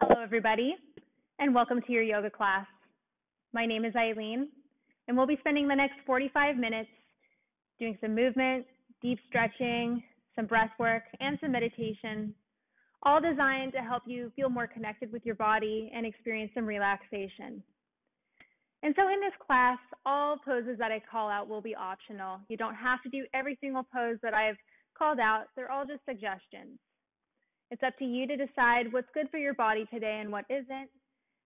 Hello, everybody, and welcome to your yoga class. My name is Eileen, and we'll be spending the next 45 minutes doing some movement, deep stretching, some breath work, and some meditation, all designed to help you feel more connected with your body and experience some relaxation. And so in this class, all poses that I call out will be optional. You don't have to do every single pose that I've called out. They're all just suggestions. It's up to you to decide what's good for your body today and what isn't.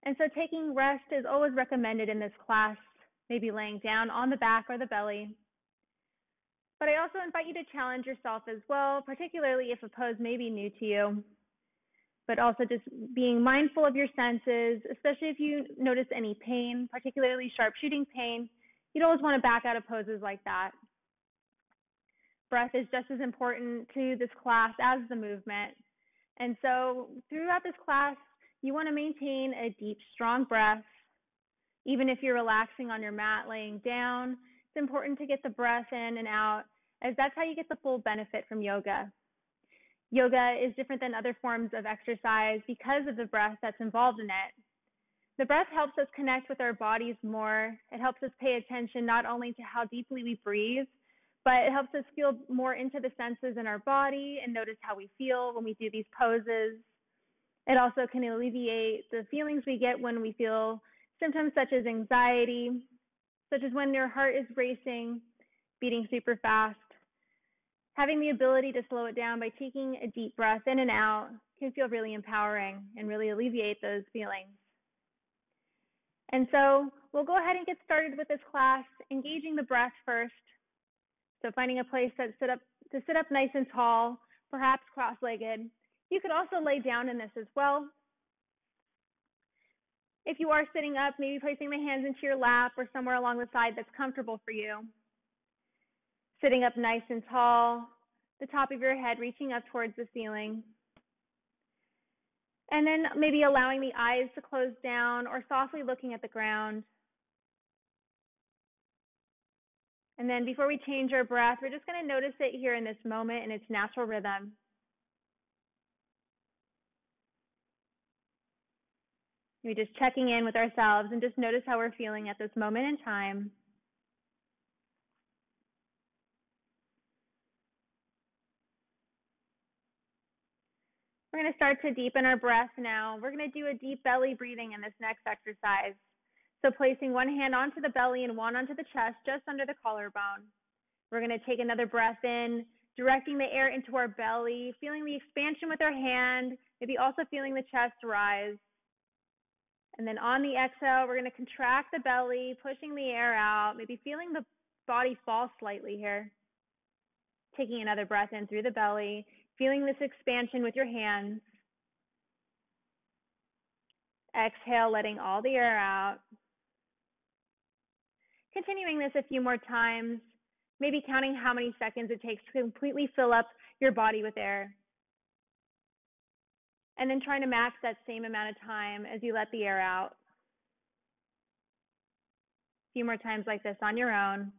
And so taking rest is always recommended in this class, maybe laying down on the back or the belly. But I also invite you to challenge yourself as well, particularly if a pose may be new to you. But also just being mindful of your senses, especially if you notice any pain, particularly sharp shooting pain. You'd always want to back out of poses like that. Breath is just as important to this class as the movement. And so throughout this class, you want to maintain a deep, strong breath. Even if you're relaxing on your mat, laying down, it's important to get the breath in and out, as that's how you get the full benefit from yoga. Yoga is different than other forms of exercise because of the breath that's involved in it. The breath helps us connect with our bodies more. It helps us pay attention not only to how deeply we breathe, but it helps us feel more into the senses in our body and notice how we feel when we do these poses. It also can alleviate the feelings we get when we feel symptoms such as anxiety, such as when your heart is racing, beating super fast. Having the ability to slow it down by taking a deep breath in and out can feel really empowering and really alleviate those feelings. And so we'll go ahead and get started with this class, engaging the breath first. So finding a place to sit up nice and tall, perhaps cross-legged. You could also lay down in this as well. If you are sitting up, maybe placing the hands into your lap or somewhere along the side that's comfortable for you. Sitting up nice and tall, the top of your head reaching up towards the ceiling. And then maybe allowing the eyes to close down or softly looking at the ground. And then before we change our breath, we're just going to notice it here in this moment in its natural rhythm. Maybe just checking in with ourselves and just notice how we're feeling at this moment in time. We're going to start to deepen our breath now. We're going to do a deep belly breathing in this next exercise. So placing one hand onto the belly and one onto the chest, just under the collarbone. We're going to take another breath in, directing the air into our belly, feeling the expansion with our hand, maybe also feeling the chest rise. And then on the exhale, we're going to contract the belly, pushing the air out, maybe feeling the body fall slightly here. Taking another breath in through the belly, feeling this expansion with your hands. Exhale, letting all the air out. Continuing this a few more times, maybe counting how many seconds it takes to completely fill up your body with air. And then trying to match that same amount of time as you let the air out. A few more times like this on your own.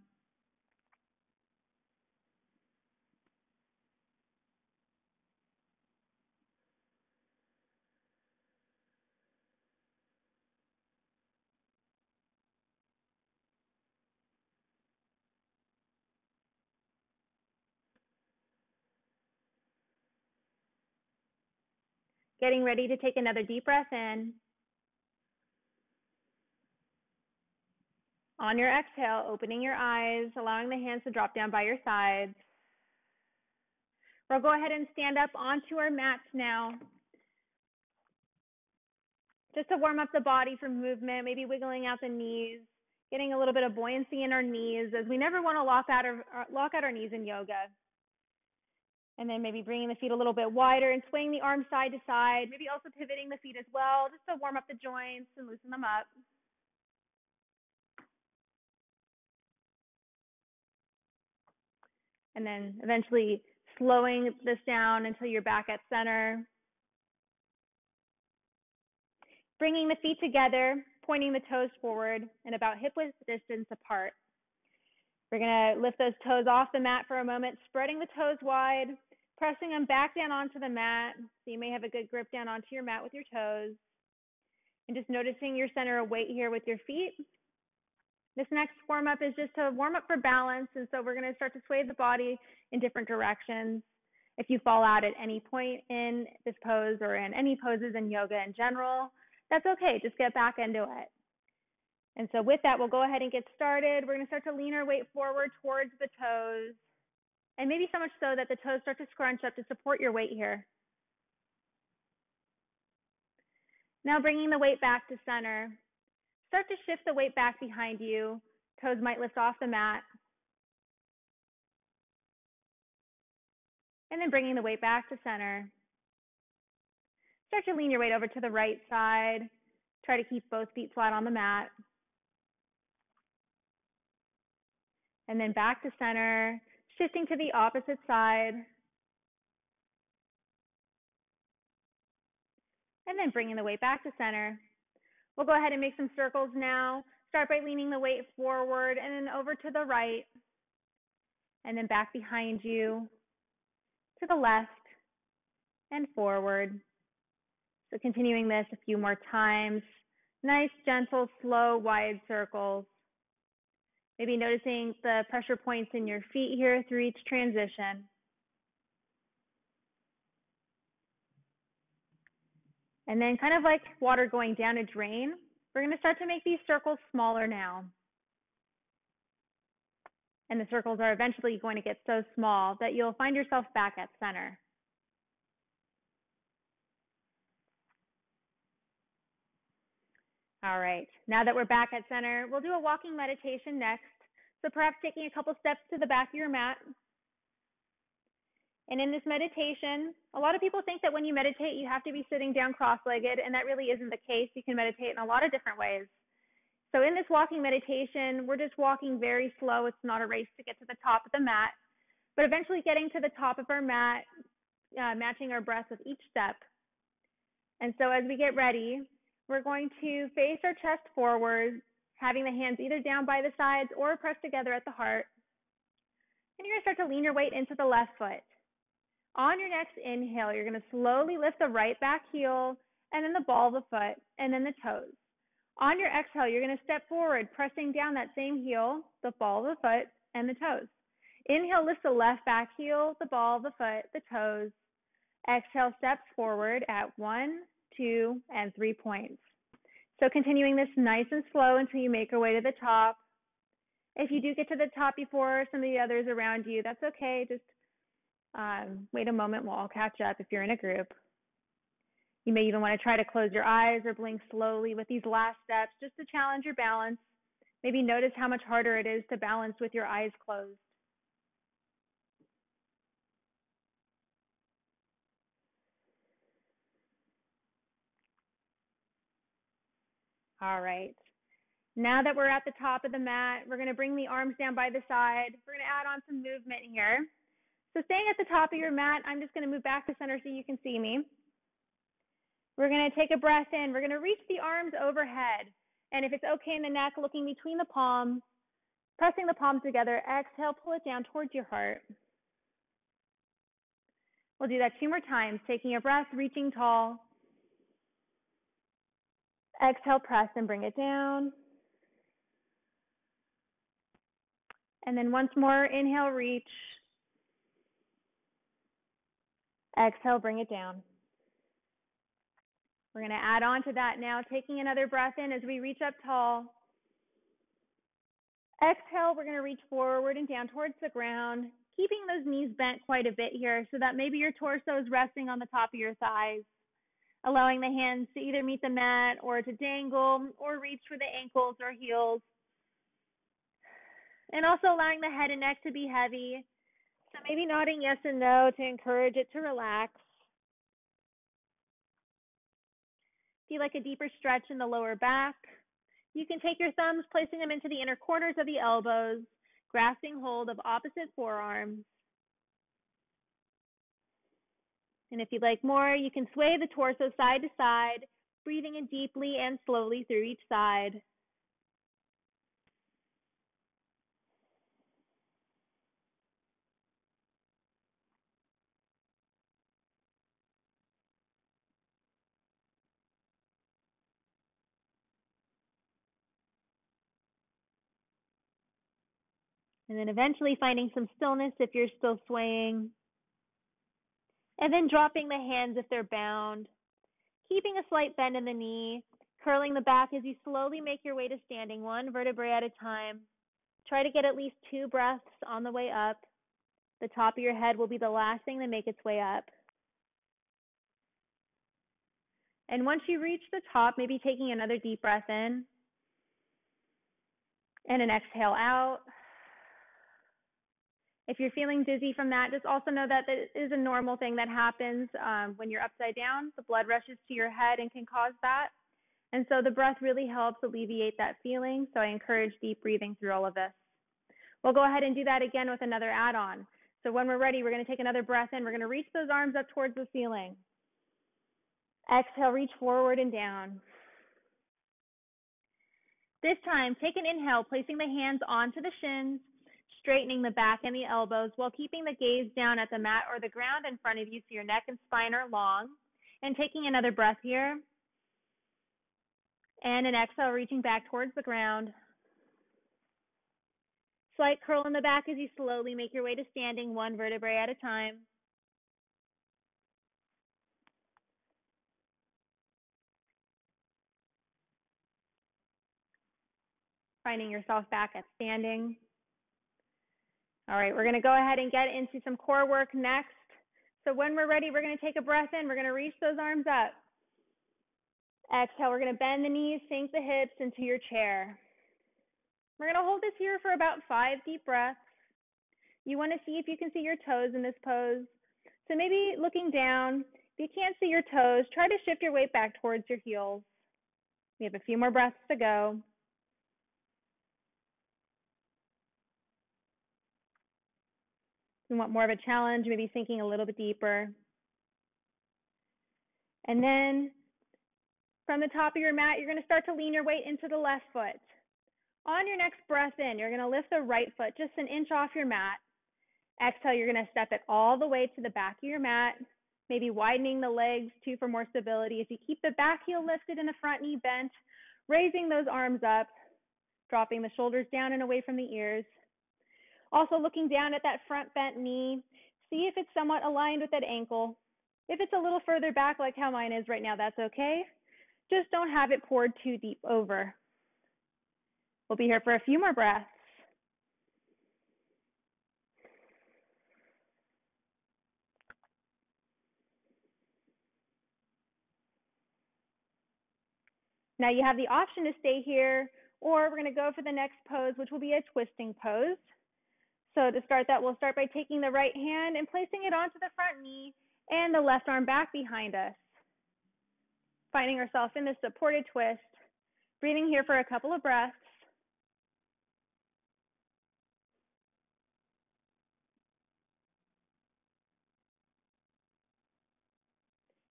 Getting ready to take another deep breath in. On your exhale, opening your eyes, allowing the hands to drop down by your sides. We'll go ahead and stand up onto our mats now. Just to warm up the body for movement, maybe wiggling out the knees, getting a little bit of buoyancy in our knees, as we never want to lock out our knees in yoga. And then maybe bringing the feet a little bit wider and swaying the arms side to side, maybe also pivoting the feet as well, just to warm up the joints and loosen them up. And then eventually slowing this down until you're back at center. Bringing the feet together, pointing the toes forward and about hip-width distance apart. We're going to lift those toes off the mat for a moment, spreading the toes wide, Pressing them back down onto the mat. So you may have a good grip down onto your mat with your toes. And just noticing your center of weight here with your feet. This next warm up is just to warm up for balance. And so we're going to start to sway the body in different directions. If you fall out at any point in this pose or in any poses in yoga in general, that's okay. Just get back into it. And so with that, we'll go ahead and get started. We're going to start to lean our weight forward towards the toes. And maybe so much so that the toes start to scrunch up to support your weight here. Now bringing the weight back to center. Start to shift the weight back behind you. Toes might lift off the mat. And then bringing the weight back to center. Start to lean your weight over to the right side. Try to keep both feet flat on the mat. And then back to center, shifting to the opposite side. And then bringing the weight back to center. We'll go ahead and make some circles now. Start by leaning the weight forward and then over to the right. And then back behind you, to the left, and forward. So continuing this a few more times. Nice, gentle, slow, wide circles. Maybe noticing the pressure points in your feet here through each transition. And then kind of like water going down a drain, we're going to start to make these circles smaller now. And the circles are eventually going to get so small that you'll find yourself back at center. All right, now that we're back at center, we'll do a walking meditation next. So perhaps taking a couple steps to the back of your mat. And in this meditation, a lot of people think that when you meditate, you have to be sitting down cross-legged, and that really isn't the case. You can meditate in a lot of different ways. So in this walking meditation, we're just walking very slow. It's not a race to get to the top of the mat, but eventually getting to the top of our mat, matching our breath with each step. And so as we get ready, we're going to face our chest forward, having the hands either down by the sides or pressed together at the heart. And you're going to start to lean your weight into the left foot. On your next inhale, you're going to slowly lift the right back heel and then the ball of the foot and then the toes. On your exhale, you're going to step forward, pressing down that same heel, the ball of the foot, and the toes. Inhale, lift the left back heel, the ball of the foot, the toes. Exhale, steps forward at 1, 2, and 3 points. So continuing this nice and slow until you make your way to the top. If you do get to the top before some of the others around you, that's okay. Just wait a moment, we'll all catch up if you're in a group. You may even want to try to close your eyes or blink slowly with these last steps just to challenge your balance. Maybe notice how much harder it is to balance with your eyes closed. All right. Now that we're at the top of the mat, we're going to bring the arms down by the side. We're going to add on some movement here. So staying at the top of your mat, I'm just going to move back to center so you can see me. We're going to take a breath in. We're going to reach the arms overhead. And if it's okay in the neck, looking between the palms, pressing the palms together. Exhale, pull it down towards your heart. We'll do that 2 more times, taking a breath, reaching tall. Exhale, press and bring it down. And then once more, inhale, reach. Exhale, bring it down. We're going to add on to that now, taking another breath in as we reach up tall. Exhale, we're going to reach forward and down towards the ground, keeping those knees bent quite a bit here so that maybe your torso is resting on the top of your thighs, allowing the hands to either meet the mat or to dangle or reach for the ankles or heels. And also allowing the head and neck to be heavy. So maybe nodding yes and no to encourage it to relax. Feel like a deeper stretch in the lower back. You can take your thumbs, placing them into the inner corners of the elbows, grasping hold of opposite forearms. And if you'd like more, you can sway the torso side to side, breathing in deeply and slowly through each side. And then eventually finding some stillness if you're still swaying. And then dropping the hands if they're bound. Keeping a slight bend in the knee. Curling the back as you slowly make your way to standing, one vertebrae at a time. Try to get at least 2 breaths on the way up. The top of your head will be the last thing to make its way up. And once you reach the top, maybe taking another deep breath in. And an exhale out. If you're feeling dizzy from that, just also know that that is a normal thing that happens when you're upside down. The blood rushes to your head and can cause that. And so the breath really helps alleviate that feeling. So I encourage deep breathing through all of this. We'll go ahead and do that again with another add-on. So when we're ready, we're going to take another breath in. We're going to reach those arms up towards the ceiling. Exhale, reach forward and down. This time, take an inhale, placing the hands onto the shins, straightening the back and the elbows while keeping the gaze down at the mat or the ground in front of you so your neck and spine are long. And taking another breath here. And an exhale, reaching back towards the ground. Slight curl in the back as you slowly make your way to standing, one vertebrae at a time. Finding yourself back at standing. All right, we're going to go ahead and get into some core work next. So when we're ready, we're going to take a breath in. We're going to reach those arms up. Exhale, we're going to bend the knees, sink the hips into your chair. We're going to hold this here for about 5 deep breaths. You want to see if you can see your toes in this pose. So maybe looking down, if you can't see your toes, try to shift your weight back towards your heels. We have a few more breaths to go. If you want more of a challenge, maybe sinking a little bit deeper. And then from the top of your mat, you're going to start to lean your weight into the left foot. On your next breath in, you're going to lift the right foot just an inch off your mat. Exhale, you're going to step it all the way to the back of your mat, maybe widening the legs too for more stability. If you keep the back heel lifted and the front knee bent, raising those arms up, dropping the shoulders down and away from the ears. Also looking down at that front bent knee, see if it's somewhat aligned with that ankle. If it's a little further back like how mine is right now, that's okay. Just don't have it poured too deep over. We'll be here for a few more breaths. Now you have the option to stay here, or we're going to go for the next pose, which will be a twisting pose. So to start that, we'll start by taking the right hand and placing it onto the front knee and the left arm back behind us. Finding ourselves in this supported twist. Breathing here for a couple of breaths.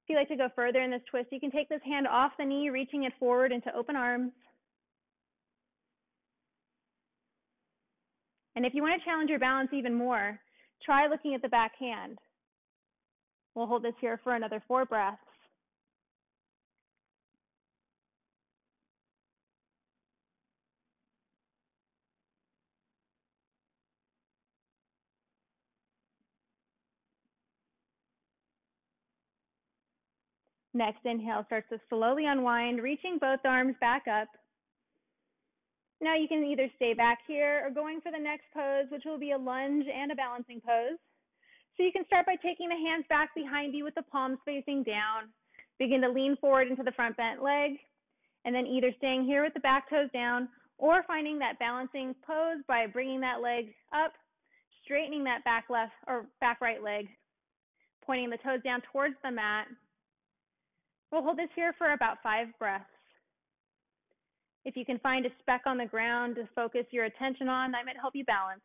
If you'd like to go further in this twist, you can take this hand off the knee, reaching it forward into open arms. And if you want to challenge your balance even more, try looking at the back hand. We'll hold this here for another 4 breaths. Next inhale starts to slowly unwind, reaching both arms back up. Now you can either stay back here or going for the next pose, which will be a lunge and a balancing pose. So you can start by taking the hands back behind you with the palms facing down. Begin to lean forward into the front bent leg, and then either staying here with the back toes down or finding that balancing pose by bringing that leg up, straightening that back left or back right leg, pointing the toes down towards the mat. We'll hold this here for about 5 breaths. If you can find a speck on the ground to focus your attention on, that might help you balance.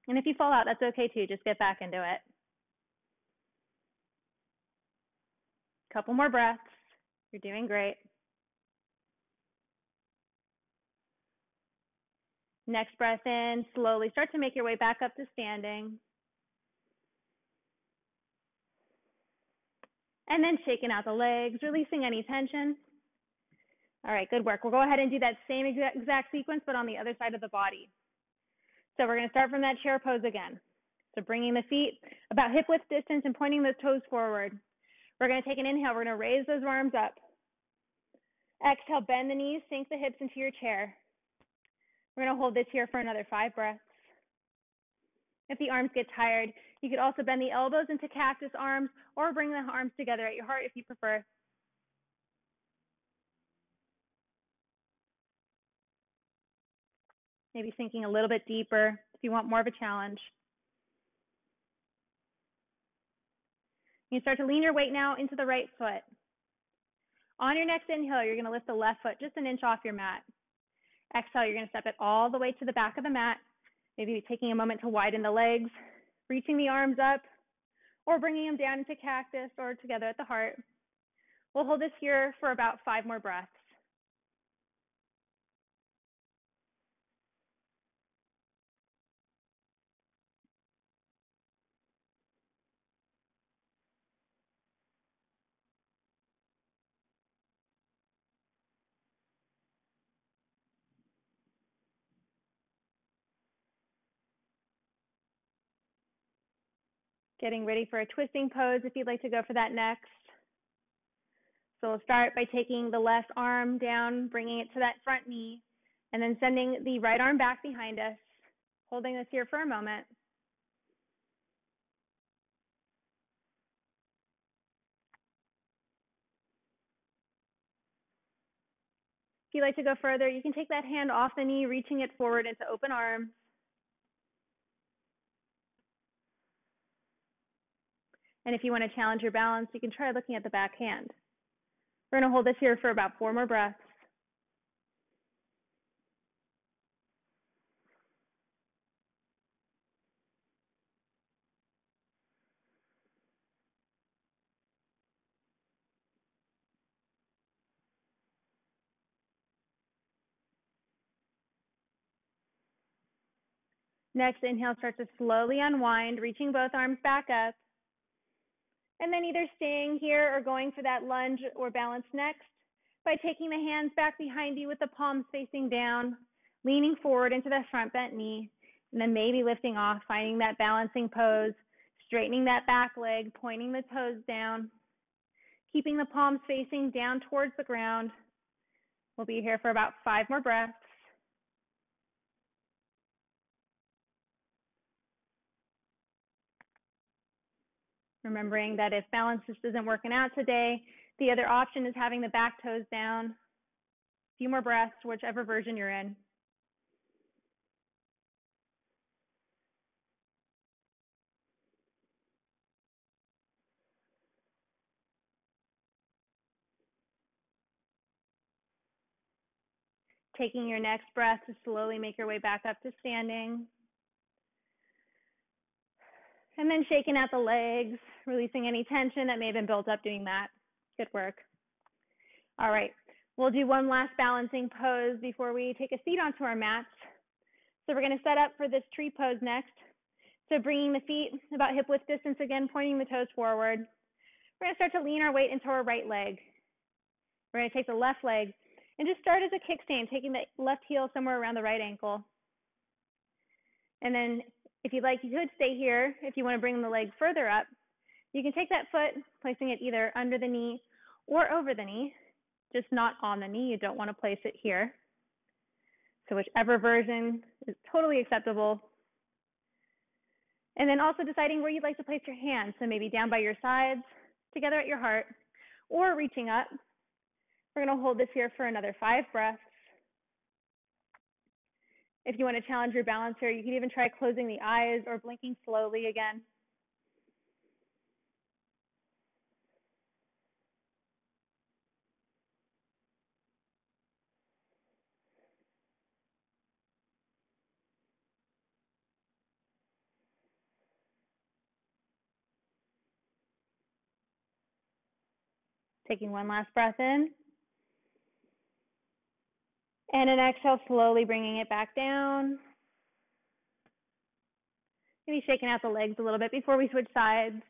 And if you fall out, that's okay too. Just get back into it. Couple more breaths. You're doing great. Next breath in, slowly start to make your way back up to standing. And then shaking out the legs, releasing any tension. All right, good work. We'll go ahead and do that same exact sequence, but on the other side of the body. So we're going to start from that chair pose again. So bringing the feet about hip width distance and pointing those toes forward. We're going to take an inhale. We're going to raise those arms up. Exhale, bend the knees, sink the hips into your chair. We're going to hold this here for another 5 breaths. If the arms get tired, you could also bend the elbows into cactus arms or bring the arms together at your heart if you prefer. Maybe sinking a little bit deeper if you want more of a challenge. You can start to lean your weight now into the right foot. On your next inhale, you're going to lift the left foot just an inch off your mat. Exhale, you're going to step it all the way to the back of the mat, maybe taking a moment to widen the legs, reaching the arms up, or bringing them down into cactus or together at the heart. We'll hold this here for about 5 more breaths. Getting ready for a twisting pose if you'd like to go for that next. So we'll start by taking the left arm down, bringing it to that front knee, and then sending the right arm back behind us, holding this here for a moment. If you'd like to go further, you can take that hand off the knee, reaching it forward into open arms. And if you want to challenge your balance, you can try looking at the back hand. We're going to hold this here for about 4 more breaths. Next inhale, start to slowly unwind, reaching both arms back up. And then either staying here or going for that lunge or balance next by taking the hands back behind you with the palms facing down, leaning forward into that front bent knee, and then maybe lifting off, finding that balancing pose, straightening that back leg, pointing the toes down, keeping the palms facing down towards the ground. We'll be here for about 5 more breaths. Remembering that if balance just isn't working out today, the other option is having the back toes down. A few more breaths, whichever version you're in. Taking your next breath to slowly make your way back up to standing. And then shaking out the legs, releasing any tension that may have been built up doing that. Good work. All right, we'll do one last balancing pose before we take a seat onto our mats. So we're going to set up for this tree pose next. So bringing the feet about hip width distance again, pointing the toes forward. We're going to start to lean our weight into our right leg. We're going to take the left leg and just start as a kickstand, taking the left heel somewhere around the right ankle. And then if you'd like, you could stay here. If you want to bring the leg further up, you can take that foot, placing it either under the knee or over the knee, just not on the knee. You don't want to place it here. So whichever version is totally acceptable. And then also deciding where you'd like to place your hands. So maybe down by your sides, together at your heart, or reaching up. We're going to hold this here for another 5 breaths. If you want to challenge your balance here, you can even try closing the eyes or blinking slowly again. Taking one last breath in. And an exhale, slowly bringing it back down. Maybe shaking out the legs a little bit before we switch sides.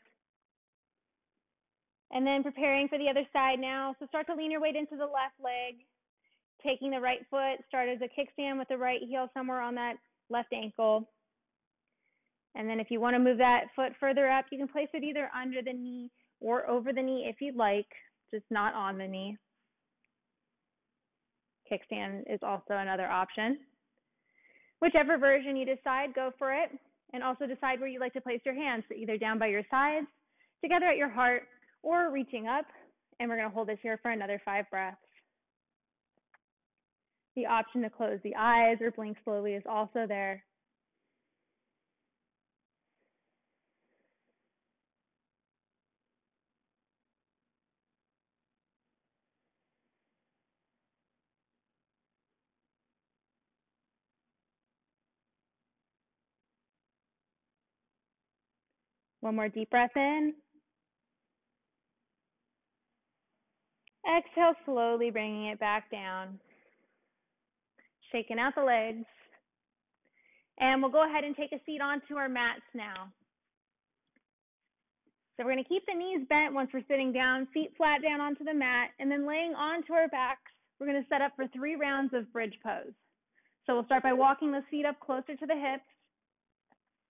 And then preparing for the other side now. So start to lean your weight into the left leg. taking the right foot, start as a kickstand with the right heel somewhere on that left ankle. And then if you want to move that foot further up, you can place it either under the knee or over the knee if you'd like, just not on the knee. Kickstand is also another option. Whichever version you decide, go for it. And also decide where you'd like to place your hands, so either down by your sides, together at your heart, or reaching up. And we're going to hold this here for another 5 breaths. The option to close the eyes or blink slowly is also there. One more deep breath in. Exhale, slowly bringing it back down. Shaking out the legs. And we'll go ahead and take a seat onto our mats now. So we're going to keep the knees bent once we're sitting down, feet flat down onto the mat, and then laying onto our backs, we're going to set up for 3 rounds of bridge pose. So we'll start by walking the feet up closer to the hips,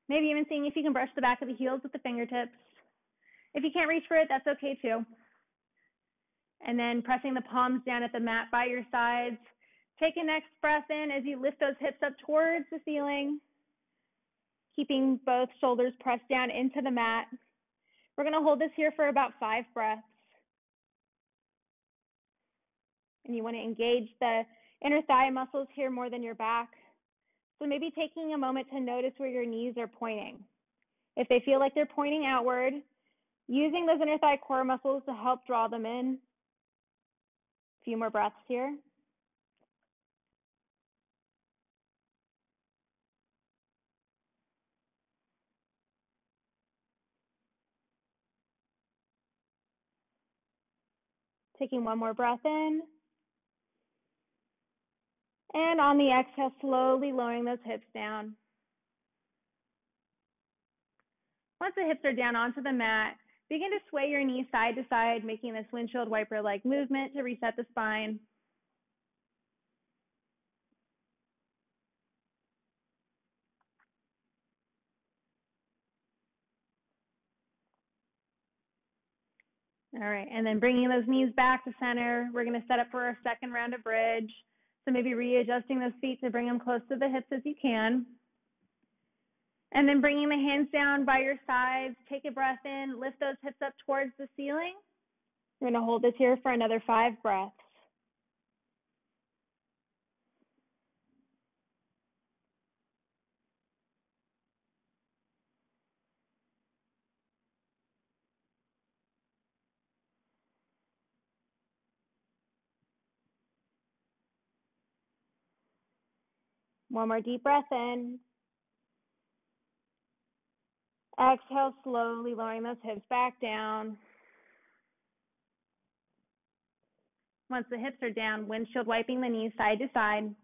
maybe even seeing if you can brush the back of the heels with the fingertips. If you can't reach for it, that's okay too. And then pressing the palms down at the mat by your sides. Take a next breath in as you lift those hips up towards the ceiling, keeping both shoulders pressed down into the mat. We're going to hold this here for about 5 breaths. And you want to engage the inner thigh muscles here more than your back. So maybe taking a moment to notice where your knees are pointing. If they feel like they're pointing outward, using those inner thigh core muscles to help draw them in. A few more breaths here. Taking one more breath in. And on the exhale, slowly lowering those hips down. Once the hips are down onto the mat, begin to sway your knees side to side, making this windshield wiper-like movement to reset the spine. All right, and then bringing those knees back to center, we're going to set up for our second round of bridge. So maybe readjusting those feet to bring them close to the hips as you can. And then bringing the hands down by your sides, take a breath in, lift those hips up towards the ceiling. We're going to hold this here for another 5 breaths. One more deep breath in. Exhale, slowly lowering those hips back down. Once the hips are down, windshield wiping the knees side to side.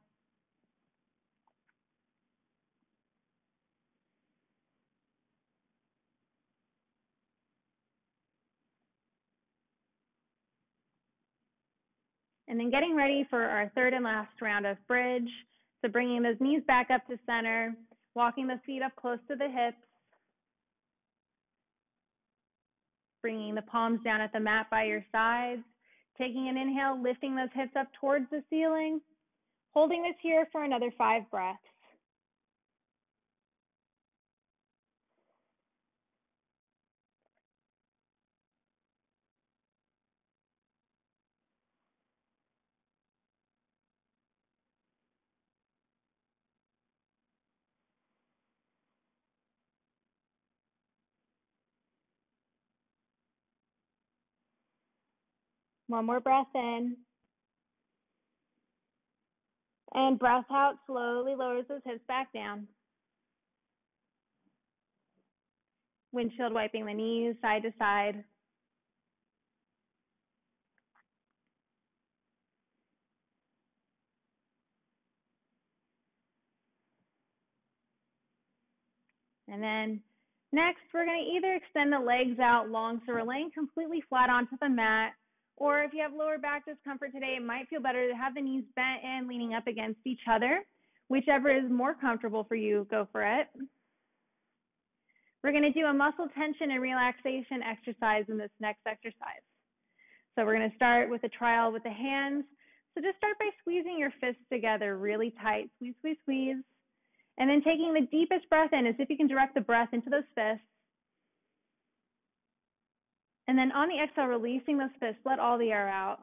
And then getting ready for our third and last round of bridge. So bringing those knees back up to center, walking the feet up close to the hips, bringing the palms down at the mat by your sides, taking an inhale, lifting those hips up towards the ceiling, holding this here for another 5 breaths. One more breath in. And breath out, slowly lowers those hips back down. Windshield wiping the knees side to side. And then next, we're going to either extend the legs out long so we're laying completely flat onto the mat, Or if you have lower back discomfort today, it might feel better to have the knees bent and leaning up against each other. Whichever is more comfortable for you, go for it. We're going to do a muscle tension and relaxation exercise in this next exercise. So we're going to start with a trial with the hands. So just start by squeezing your fists together really tight. Squeeze, squeeze, squeeze. And then taking the deepest breath in as if you can direct the breath into those fists. And then on the exhale, releasing those fists, let all the air out.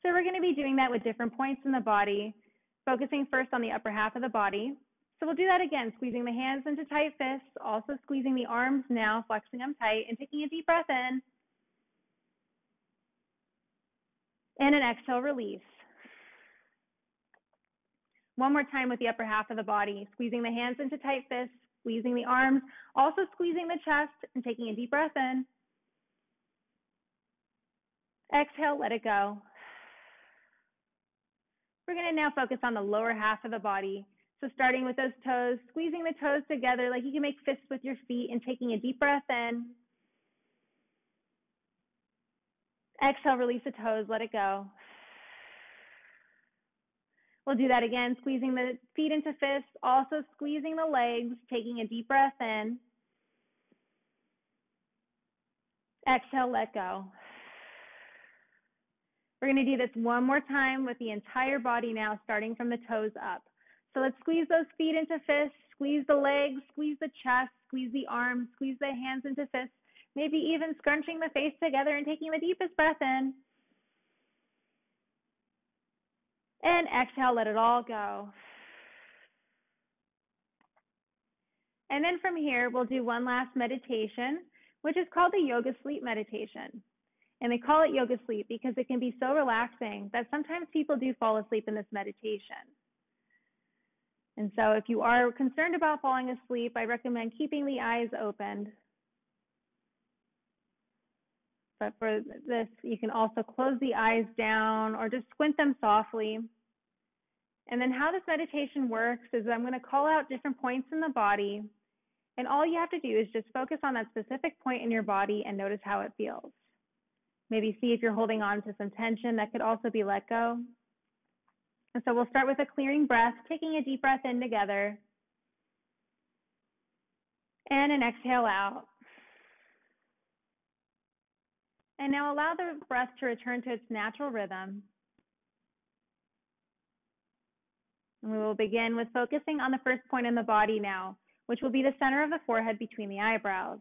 So we're going to be doing that with different points in the body, focusing first on the upper half of the body. So we'll do that again, squeezing the hands into tight fists, also squeezing the arms now, flexing them tight, and taking a deep breath in. And an exhale, release. One more time with the upper half of the body, squeezing the hands into tight fists, squeezing the arms, also squeezing the chest, and taking a deep breath in. Exhale, let it go. We're going to now focus on the lower half of the body. So starting with those toes, squeezing the toes together like you can make fists with your feet and taking a deep breath in. Exhale, release the toes, let it go. We'll do that again, squeezing the feet into fists, also squeezing the legs, taking a deep breath in. Exhale, let go. We're going to do this one more time with the entire body now, starting from the toes up. So let's squeeze those feet into fists, squeeze the legs, squeeze the chest, squeeze the arms, squeeze the hands into fists, maybe even scrunching the face together and taking the deepest breath in. And exhale, let it all go. And then from here, we'll do one last meditation, which is called the yoga sleep meditation. And they call it yoga sleep because it can be so relaxing that sometimes people do fall asleep in this meditation. And so if you are concerned about falling asleep, I recommend keeping the eyes open. But for this, you can also close the eyes down or just squint them softly. And then how this meditation works is I'm going to call out different points in the body. And all you have to do is just focus on that specific point in your body and notice how it feels. Maybe see if you're holding on to some tension that could also be let go. And so we'll start with a clearing breath, taking a deep breath in together. And an exhale out. And now allow the breath to return to its natural rhythm. And we will begin with focusing on the first point in the body now, which will be the center of the forehead between the eyebrows.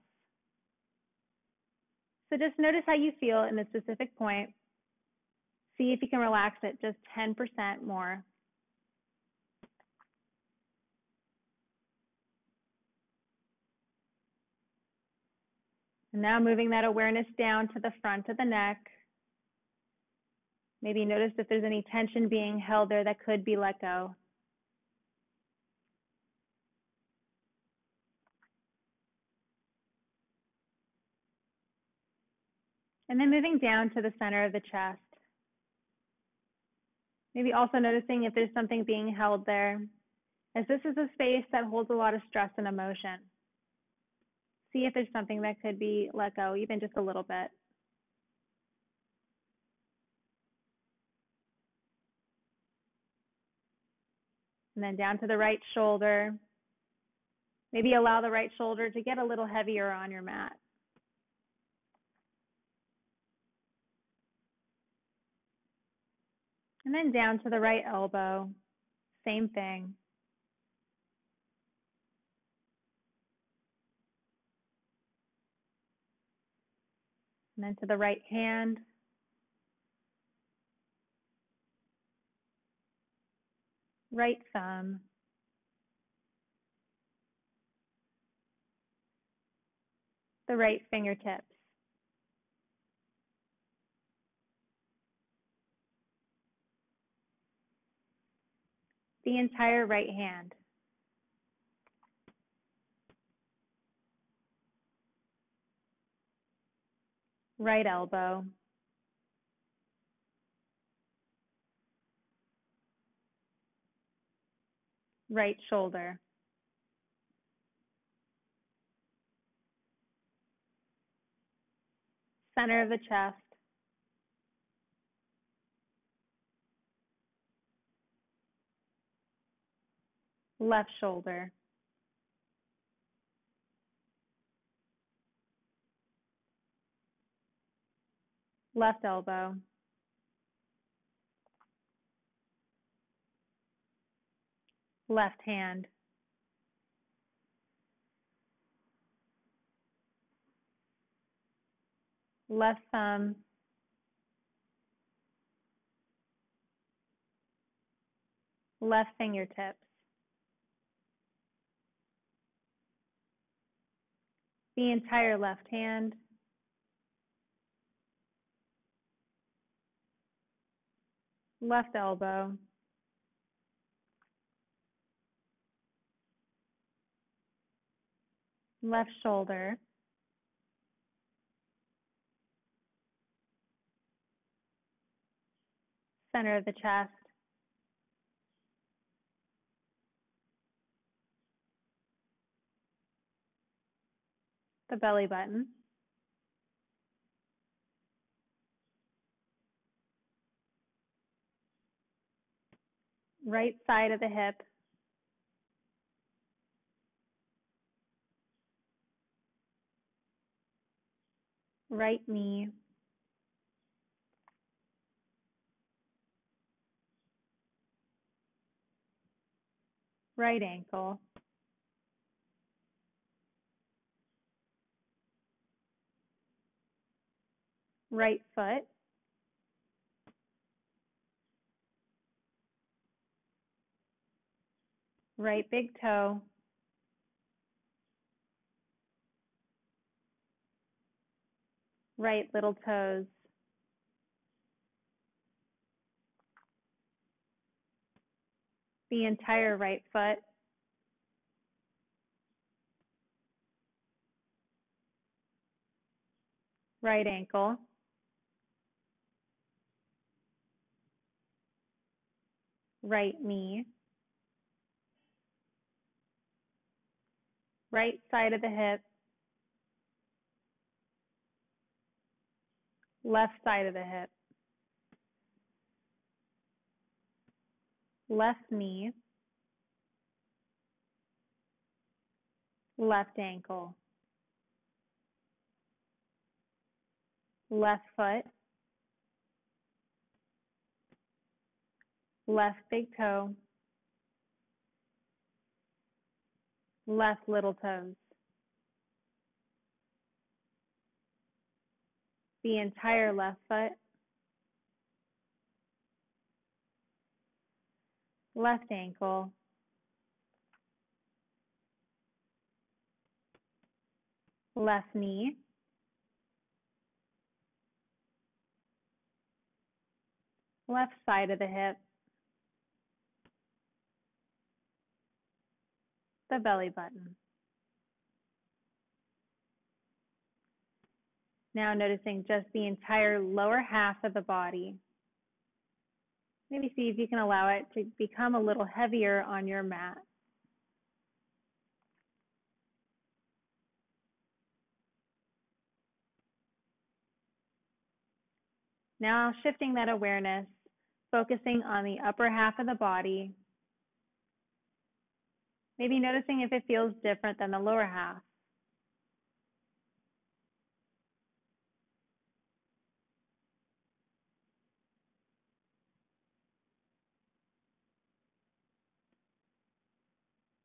So just notice how you feel in this specific point. See if you can relax it just 10% more. And now moving that awareness down to the front of the neck. Maybe notice if there's any tension being held there that could be let go. And then moving down to the center of the chest. Maybe also noticing if there's something being held there, as this is a space that holds a lot of stress and emotion. See if there's something that could be let go, even just a little bit. And then down to the right shoulder. Maybe allow the right shoulder to get a little heavier on your mat. And then down to the right elbow, same thing. And then to the right hand. Right thumb. The right fingertips. The entire right hand. Right elbow. Right shoulder. center of the chest, left shoulder, left elbow, left hand, left thumb, left fingertips, the entire left hand, left elbow, left shoulder, center of the chest, the belly button, right side of the hip, right knee, right ankle, right foot, right big toe, right little toes, the entire right foot, right ankle, right knee, right side of the hip, left side of the hip, left knee, left ankle, left foot, left big toe, left little toes, the entire left foot, left ankle, left knee, left side of the hip, the belly button. Now noticing just the entire lower half of the body. Maybe see if you can allow it to become a little heavier on your mat. Now shifting that awareness, focusing on the upper half of the body. Maybe noticing if it feels different than the lower half.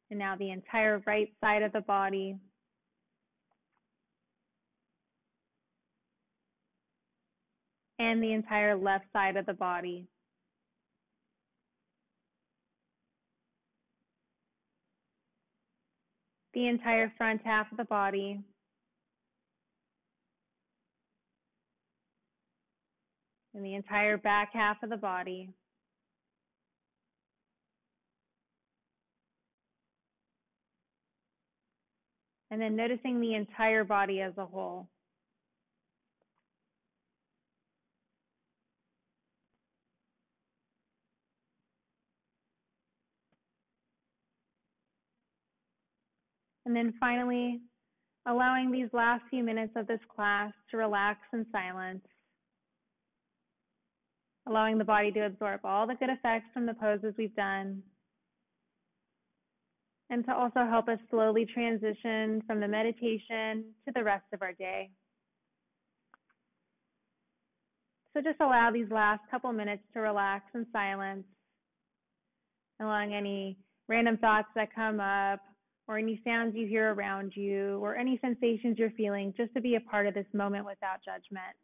And now the entire right side of the body. And the entire left side of the body. The entire front half of the body. And the entire back half of the body. And then noticing the entire body as a whole. And then finally, allowing these last few minutes of this class to relax in silence, allowing the body to absorb all the good effects from the poses we've done, and to also help us slowly transition from the meditation to the rest of our day. So just allow these last couple minutes to relax in silence, allowing any random thoughts that come up or any sounds you hear around you or any sensations you're feeling just to be a part of this moment without judgment.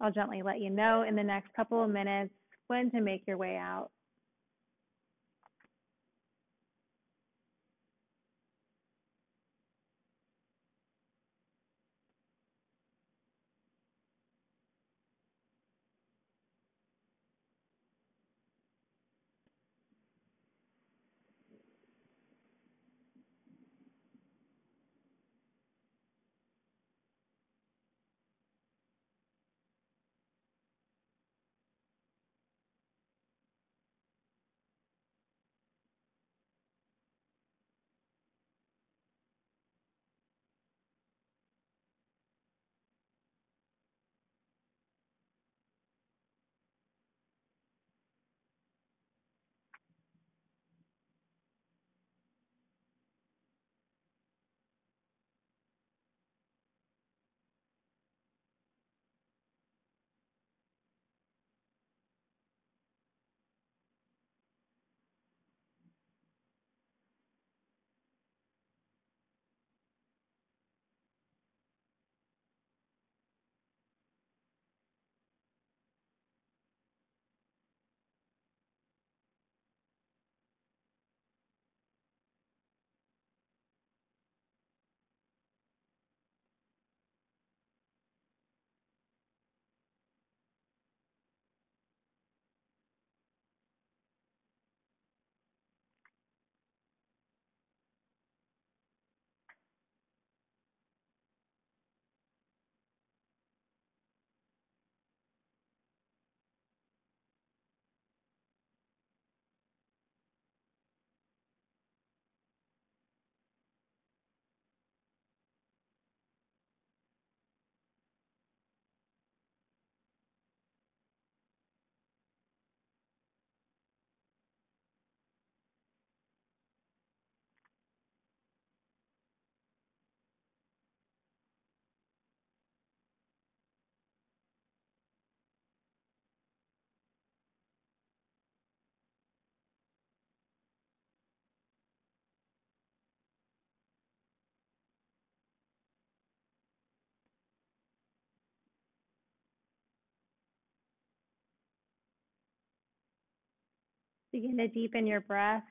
I'll gently let you know in the next couple of minutes when to make your way out. Begin to deepen your breath.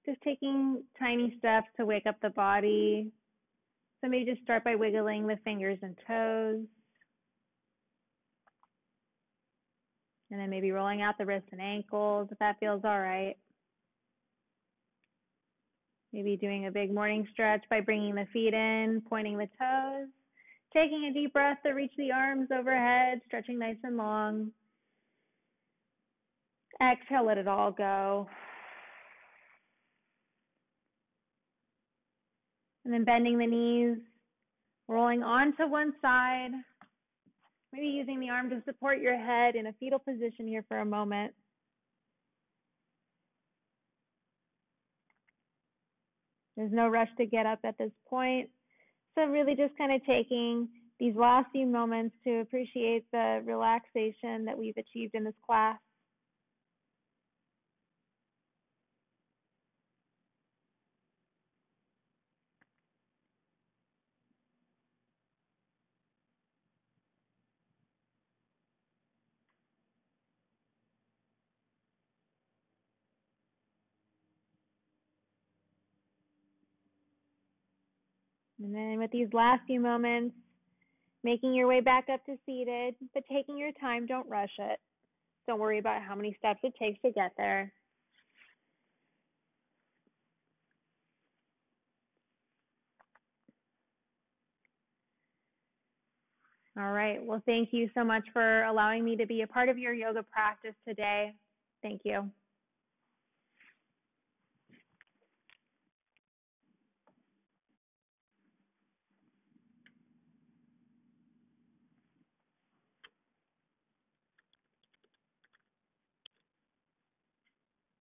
Just taking tiny steps to wake up the body. So maybe just start by wiggling the fingers and toes. And then maybe rolling out the wrists and ankles if that feels all right. Maybe doing a big morning stretch by bringing the feet in, pointing the toes. Taking a deep breath to reach the arms overhead, stretching nice and long. Exhale, let it all go. And then bending the knees, rolling onto one side. Maybe using the arm to support your head in a fetal position here for a moment. There's no rush to get up at this point. So really just kind of taking these last few moments to appreciate the relaxation that we've achieved in this class. And then with these last few moments, making your way back up to seated, but taking your time, don't rush it. Don't worry about how many steps it takes to get there. All right. Well, thank you so much for allowing me to be a part of your yoga practice today. Thank you.